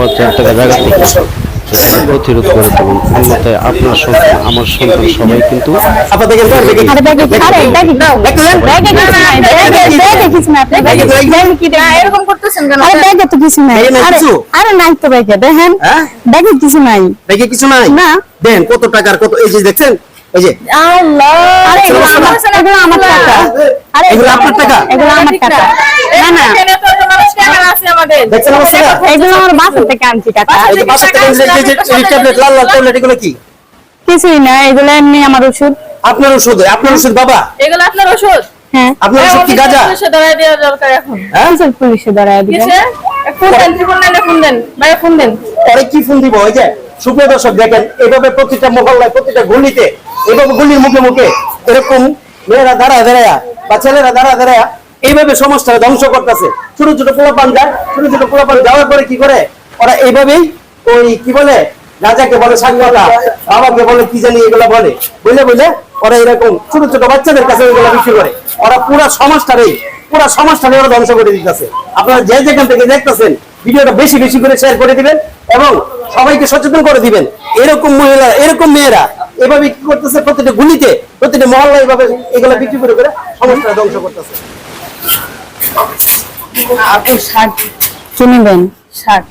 পর্যায়ে টাকা জায়গা থেকে সেটা প্রতিরোধ করে তুলুন। অন্যথায় আপনার সন্তান, আমার সন্তান সবাই কিন্তু এরকম করতেছেন কেন? ব্যাগে তো কিছু নাই। আরে নাই তো ব্যাগে, দেখেন ব্যাগে কিছু নাই। ব্যাগে কিছু নাই না দেন কত টাকার কত, এই যে দেখছেন, এই যে আল্লাহ, আরে এগুলো আমার টাকা। আরে এগুলো আপনার টাকা? এগুলো আমার টাকা। না না এখানে তো মানুষ টাকা আছে আমাদের। দেখছেন অবস্থাটা? এগুলো আমার বাসা থেকে আনছি টাকা। এই যে বাসা থেকে এই ট্যাবলেট লাল লাল ট্যাবলেট এগুলো কি? কিছুই না, এগুলো এমনি আমার ওষুধ। আপনার ওষুধ? আপনার ওষুধ বাবা? এগুলো আপনার ওষুধ? হ্যাঁ আপনার ওষুধ কি গাঁজা? পুলিশে ধরায় দেওয়া দরকার এখন। কিসের পুলিশে ধরায় দিবে? কিসে? ফোন দেন, ত্রিপল নাইনে ফোন দেন, ভাইয়া ফোন দেন। পরে কি ফোন দিব? এই যে সুপ্রিয় দর্শক দেখেন, এইভাবে প্রতিটা মহল্লায় প্রতিটা গলিতে এইভাবে গলির মুখে মুখে এরকম মেয়েরা দাঁড়ায় দাঁড়ায় বা ছেলেরা দাঁড়ায় দাঁড়ায় এইভাবে সমাজটা ধ্বংস করতেছে। ছোট ছোট পোলাপান যায়, ছোট ছোট পোলাপান যাওয়ার পরে কি করে ওরা এইভাবেই ওই কি বলে রাজাকে বলে সাংবাদা, বাবাকে বলে কি জানি এগুলা বলে, বুঝলে বুঝলে ওরা এরকম ছোট ছোট বাচ্চাদের কাছে এগুলো বিক্রি করে। ওরা পুরা সমাজটারে ওরা ধ্বংস করে দিতেছে। আপনারা যে যেখান থেকে দেখতেছেন ভিডিওটা বেশি বেশি করে শেয়ার করে দিবেন এবং সবাইকে সচেতন করে দিবেন। এরকম মহিলা, এরকম মেয়েরা এভাবে কি করতেছে, প্রতিটা গুলিতে প্রতিটা মহল্লায় এভাবে এগুলো বিক্রি করে করে সমাজটা ধ্বংস করতেছে। আপনি শার্ট কিনবেন? শার্ট